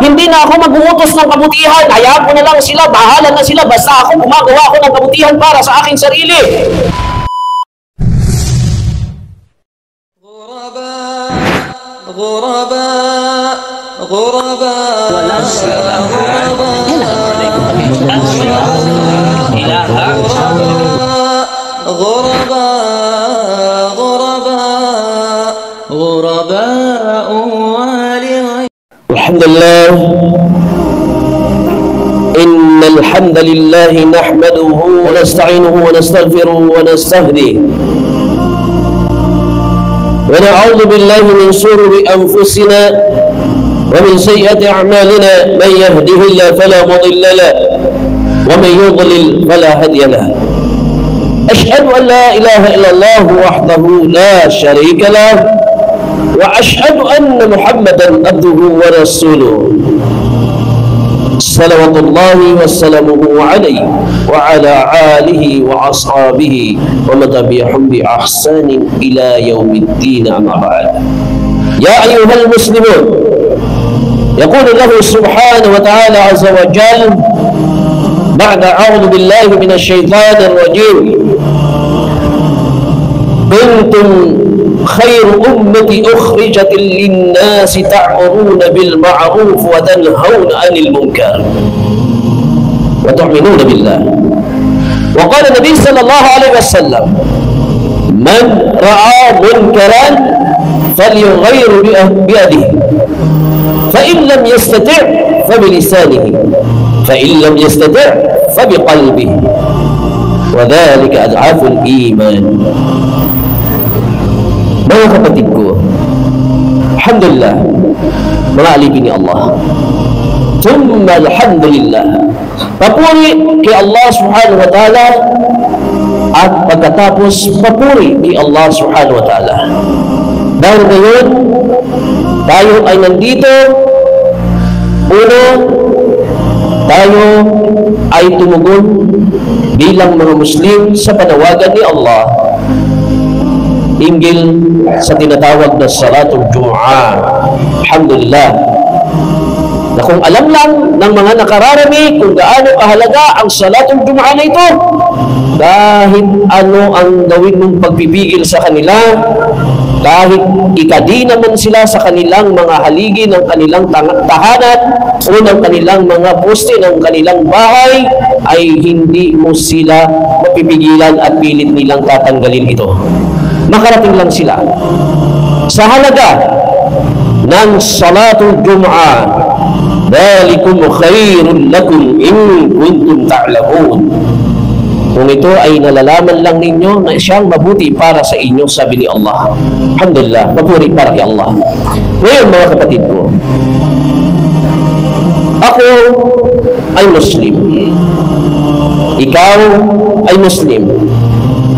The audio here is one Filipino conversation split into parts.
hindi na ako mag-uutos ng kabutihan. Hayaan ko na lang sila, bahala na sila, basta ako gumagawa ako ng kabutihan para sa aking sarili. الحمد لله إن الحمد لله نحمده ونستعينه ونستغفره ونستهديه ونعوذ بالله من شرور أنفسنا ومن سيئات أعمالنا من يهده الله فلا مضل له ومن يضلل فلا هادي له أشهد أن لا إله إلا الله وحده لا شريك له وأشهد أن محمدا عبده ورسوله صلوات الله وسلامه عليه وعلى آله وأصحابه ومن تبعهم بإحسان إلى يوم الدين أما بعد. يا أيها المسلمون، يقول الله سبحانه وتعالى عز وجل بعد أعوذ بالله من الشيطان الرجيم: كنتم خير أمة أخرجت للناس تأمرون بالمعروف وتنهون عن المنكر وتؤمنون بالله. وقال النبي صلى الله عليه وسلم: من رأى منكرا فليغير بيده، فإن لم يستطع فبلسانه، فإن لم يستطع فبقلبه، وذلك أضعاف الإيمان. Mga kapatid ko, alhamdulillah, mga alipin ni Allah. Thumma alhamdulillah, papuri kay Allah subhanahu wa ta'ala, at pagkatapos papuri kay Allah subhanahu wa ta'ala. Dahil ngayon, tayo ay nandito, uno, tayo ay tumugon bilang mga Muslim sa panawagan ni Allah hinggil sa tinatawag na Salatul Jumu'ah. Alhamdulillah, na kung alam lang ng mga nakararami kung gaano kahalaga ang Salatul Jumu'ah na ito, kahit ano ang gawin mong pagpipigil sa kanila, kahit ikadi naman sila sa kanilang mga haligi ng kanilang tahanan o ng kanilang mga poste ng kanilang bahay, ay hindi mo sila mapipigilan at pilit nilang tatanggalin ito. Makarating lang sila sa halaga ng Salatul Jumu'ah. Dalikum khairun lakum in kuntum ta'lamun. Kung ito ay nalalaman lang ninyo na siyang mabuti para sa inyo, sabi ni Allah. Alhamdulillah, mapuri para kay Allah. Ngayon mga kapatid ko, ako ay Muslim, ikaw ay Muslim,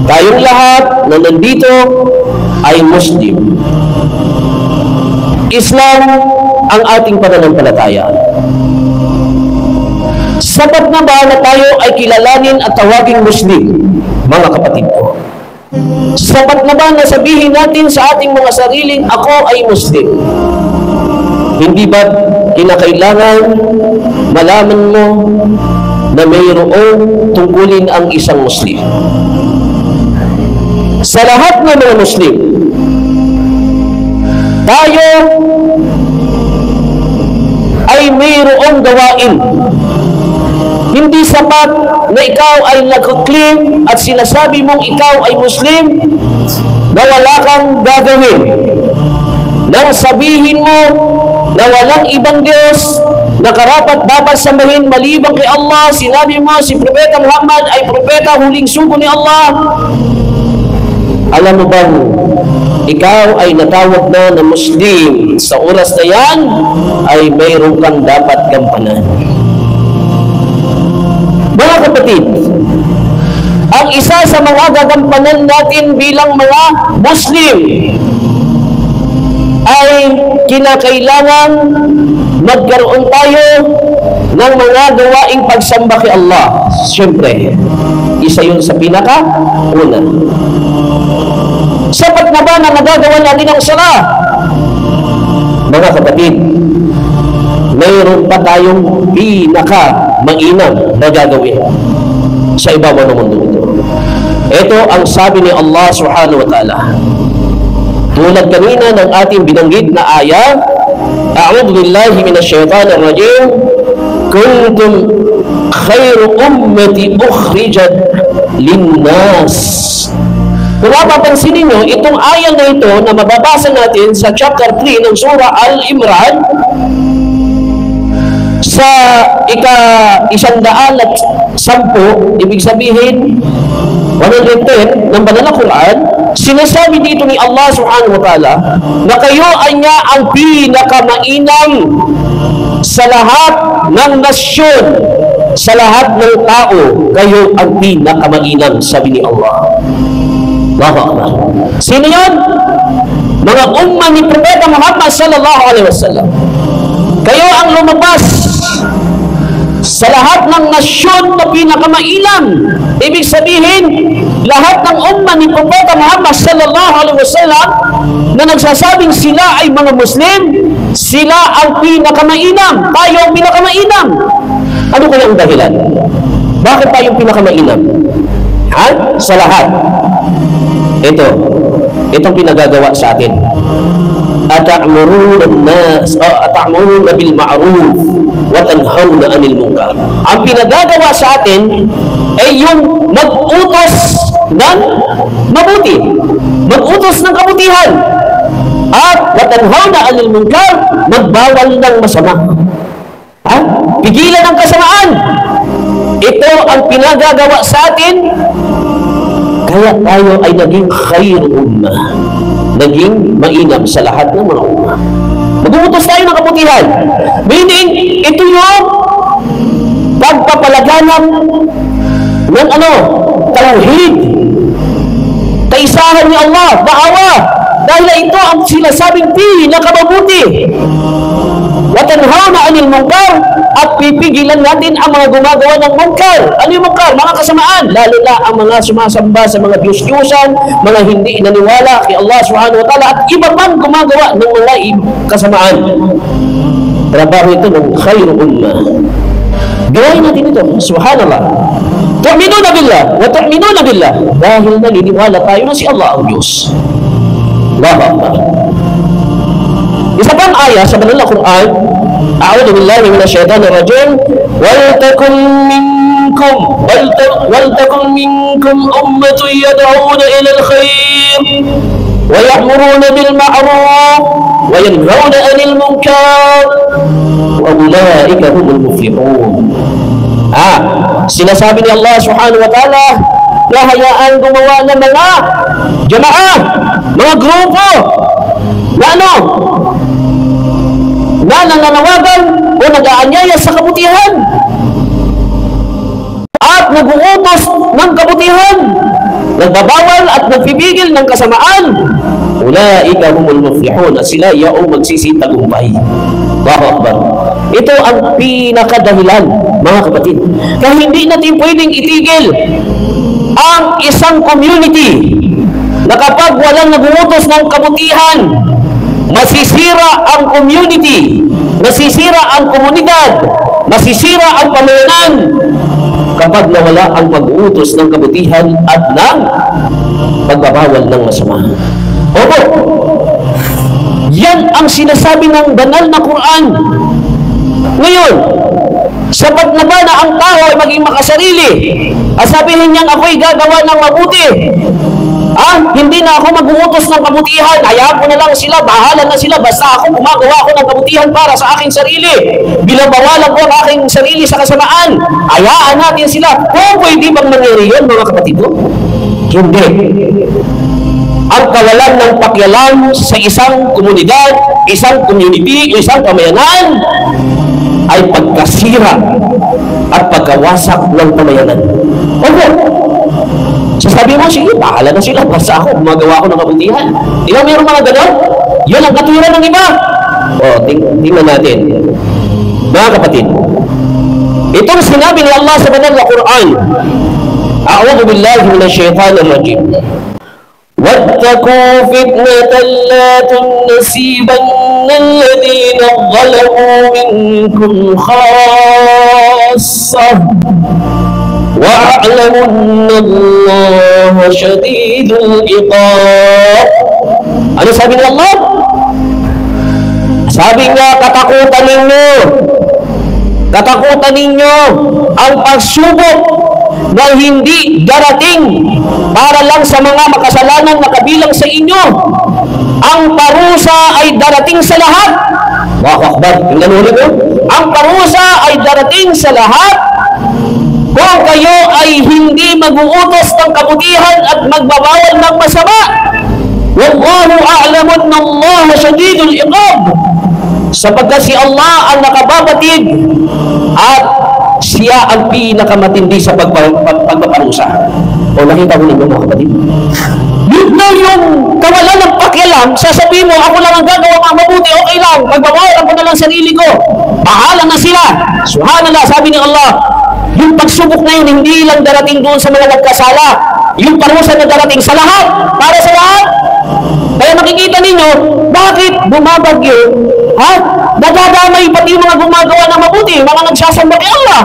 tayong lahat na nandito ay Muslim. Islam ang ating pananampalataya. Sapat na ba na tayo ay kilalanin at tawaging Muslim, mga kapatid ko? Sapat na ba na sabihin natin sa ating mga sariling, ako ay Muslim? Hindi ba kinakailangan malaman mo na mayroong tungkulin ang isang Muslim? Sa lahat ng mga Muslim, tayo ay mayroong gawain. Hindi sapat na ikaw ay nag-claim at sinasabi mong ikaw ay Muslim na wala kang gagawin. Nang sabihin mo na walang ibang Diyos na karapat dapat sambahin maliban kay Allah, sinabi mo si Propeta Muhammad ay propeta huling sugo ni Allah. Alam mo ba, ikaw ay natawag na Muslim, sa oras na yan ay mayroon kang dapat gampanan. Mga kapatid, ang isa sa mga gagampanan natin bilang mga Muslim ay kinakailangan magkaroon tayo ng mga gawaing pagsamba kay Allah. Siyempre, isa yun sa pinaka-una. Sapat na ba na nagagawa natin ang sala? Mga kapatid, mayroon pa tayong pinaka-mainam na gagawin sa ibabaw ng mundo ito. Ito ang sabi ni Allah subhanahu wa ta'ala. Tulad kanina ng ating binanggit na aya, A'udhu billahi minash shaitanir rajim, kuntum khairu ummati ukhrijat linnas. Kung mapapansin ninyo, itong aya na ito na mababasa natin sa chapter 3 ng Surah Al-Imran, sa ika-110, ibig sabihin 110 ng banal na Quran, sinasabi dito ni Allah subhanahu wa ta'ala na kayo ay niya ang pinakamainam sa lahat ng nasyon, sa lahat ng tao, kayo ang pinakamainam, sabi ni Allah. Allahu Akbar. Sino yun? Mga umma ni Propeta Muhammad sallallahu alaihi wasallam. Kayo ang lumabas sa lahat ng nasyon na pinakamailam. Ibig sabihin, lahat ng umma ni Propeta Muhammad sallallahu alaihi wasallam na nagsasabing sila ay mga Muslim, sila ang pinakamainam. Tayo ang pinakamainam. Ano kaya ang dahilan? Bakit tayo ang pinakamainam? Ha? Sa lahat. Itong pinagagawa sa atin. Ata'muruna bil ma'ruf wa tanhauna 'anil munkar. Ang pinagagawa sa atin ay yung mag-utos ng mabuti, mag-utos ng kabutihan, at wa tanhauna 'anil munkar, magbawal ng masama. Ha? Pigilan ang kasamaan. Ito ang pinagagawa sa atin. Kaya tayo ay naging khairu ummah, naging mainam sa lahat ng mga ummah. Mag-uutos tayo ng kabutihan. Meaning, ito yung pagpapalaganap ng tauhid, kaisahan ni Allah, da'awa, dahil ito ang sinasabing pinakamabuti. Wa tanhauna 'anil munkar, at pipigilan natin ang mga gumagawa ng munkar. Ano yung munkar? Mga kasamaan, lalo na ang mga sumasamba sa mga Diyos-Diyosan, mga hindi naniwala kay Allah subhanahu wa ta'ala, at iba pang gumagawa ng mga kasamaan. Trabaho ito ng khairu ummah. Gawin natin ito, subhanallah. Tu'minuna billah wa tu'minuna billah, dahil naniniwala tayo na si Allah ang Diyos. Allahu Akbar. Isa pang aya sa banal na Quran, A'udhu billahi minash shaitanir rajim, waltakun minkum ummatun yad'una ila al-khair wa ya'muruna bil ma'ruf wa yanhauna 'anil munkar wa ulaika humul muflihun. Sinasabi ni Allah subhanahu wa ta'ala na hayaan gumawa ng mga jamaah, mga grupo na nananawagan o nag-aanyaya sa kabutihan at nag-uutos ng kabutihan, nagbabawal at nagpipigil ng kasamaan. Ulaika humul muflihun, at sila yaong magsisitagumpay. Allahu Akbar. Ito ang pinakadahilan, mga kapatid, kaya hindi natin pwedeng itigil ang isang community na kapag walang nag-uutos ng kabutihan, masisira ang community, masisira ang komunidad, masisira ang pamayanan kapag nawala ang pag-uutos ng kabutihan at ng pagbabawal ng masama. Opo, yan ang sinasabi ng banal na Quran. Ngayon, sapat na ba na ang tao ay maging makasarili at sabihin niyang ako'y gagawa ng mabuti? Hindi na ako mag-uutos ng kabutihan, hayaan ko na lang sila, bahala na sila, basta ako gumagawa ako ng kabutihan para sa aking sarili, binabawalan ko ang aking sarili sa kasamaan, hayaan natin sila. Pwede bang mangyari yun, mga kapatid ko? Hindi. Ang kawalan ng pakialam sa isang komunidad, isang community, isang pamayanan ay pagkasira at pagkawasak ng pamayanan. Sasabi mo, sige, bahala na sila, basta ako gumagawa ko ng kabutihan. Di ba mayroong mga gano'n? Yun ang katuwiran ng iba. Tingnan natin, mga kapatid, itong sinabi ni Allah sa banal na Quran, A'udhu billahi minash shaitanir rajim, واتقوا فتنة لا تصيبن الذين ظلموا منكم خاصة واعلموا أن الله شديد العقاب. Ano sabi ni Allah? Sabi niya, katakutan ninyo ang pagsubok na hindi darating para lang sa mga makasalanan na kabilang sa inyo. Ang parusa ay darating sa lahat. Allahu Akbar. Tingnan ulit mo. Ang parusa ay darating sa lahat kung kayo ay hindi mag-uutos ng kabutihan at magbabawal ng masama. Wallahu a'lamu anna Allah shadidul iqab. Sapagkat si Allah ang nakababatid at siya ang pinakamatindi sa pagpaparusa. O nakita mo ninyo mga kapatid? Yun na yung kawalan ng pakialam, sasabihin mo, ako lang ang gagawa mga mabuti, okay lang, pagbabawalan ko na lang sarili ko, bahala na sila. Subhanallah, sabi ni Allah, yung pagsubok na yun, hindi lang darating doon sa mga nagkasala, yung parusa na darating sa lahat, para sa lahat. Kaya makikita ninyo, bakit bumabagyo? Ha? Nadadamay pati yung mga gumagawa ng mabuti, mga nagsasamba kay Allah.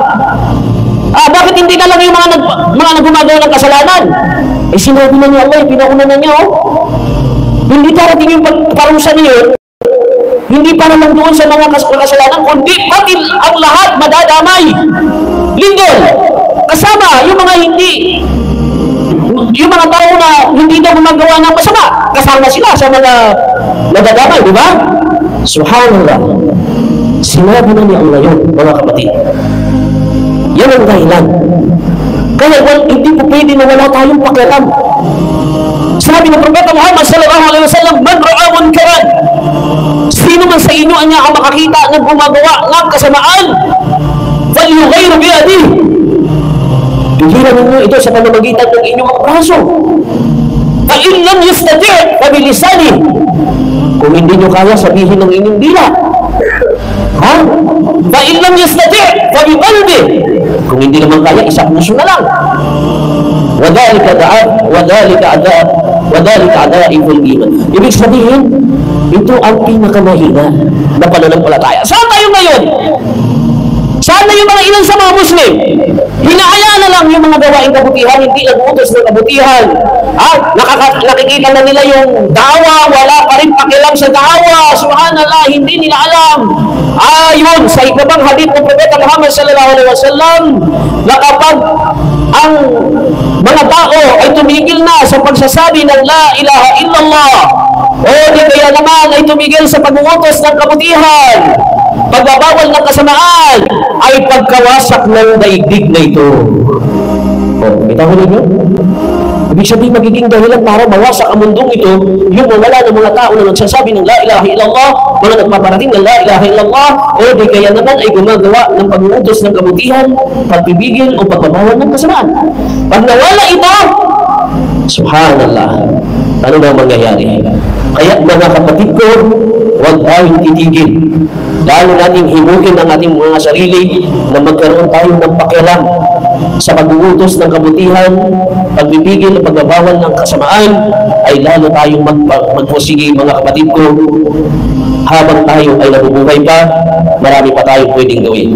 Bakit hindi na lang yung mga gumagawa ng kasalanan? Sinabi na niya Allah, pinauna na niya. Hindi darating yung parusa niyo, hindi para lang doon sa mga kasalanan, kundi pati ang lahat madadamay. Lingkod, kasama yung mga yung mga tao na hindi na gumagawa ng masama, kasama sila sa mga nadadamay, di ba? Subhanallah. Sinabi na ni Allah yun, mga kapatid. Yan ang dahilan. Kaya hindi po pwede na wala tayong pakialam. Sabi ng Propeta Muhammad sallallahu alaihi wasallam, man ra'a munkaran, sino man sa inyo ang makakita ng gumagawa ng kasamaan, falyughayyir bi yadihi. Pigilan ninyo ito sa pamamagitan ng inyong mga braso. Fa in lam yastati' fa bi lisanihi. Kung hindi nyo kaya, sabihin ng inyong dila. Ha? Fa in lam yastati' fa bi qalbihi. Kung hindi naman kaya, isa puso na lang. Wadhalika adaa'iful iman. Ibig sabihin, ito ang pinakamahina na pananampalataya. Saan tayo ngayon? Saan na yung mga ilan sa mga Muslim? Hinahayaan na lang yung mga gawaing kabutihan, hindi nag-uutos ng kabutihan. Nakikita na nila yung dawa, wala pa rin pakialam sa dawa. Subhanallah, hindi nila alam. Ayon sa ikabang hadith ng Propeta Muhammad sallallahu alaihi wasallam, na kapag ang mga tao ay tumigil na sa pagsasabi ng la ilaha illallah, o di kaya naman ay tumigil sa pag-uutos ng kabutihan, pagbabawal ng kasamaan, ay pagkawasak ng daigdig na ito. Kita ko ninyo? Ibig sabihin, magiging dahilan para mawasak ang mundong ito, yung mawala ng mga tao na nagsasabi ng la ilaha illallah, mga nagpaparating ng la ilaha illallah, o di kaya naman ay gumagawa ng pag-uutos ng kabutihan, pagpibigil o pagbabawal ng kasamaan. Pag nawala ito, subhanallah, ano ba mangyayari? Kaya mga kapatid ko, huwag tayong titigil. Lalo nating himukin ang ating mga sarili na magkaroon tayo ng pakialam sa pag-uutos ng kabutihan, pagbibigil o pagbabawal ng kasamaan, ay lalo tayong magpusigi mga kapatid ko. Habang tayo ay nabubuhay pa, marami pa tayong pwedeng gawin.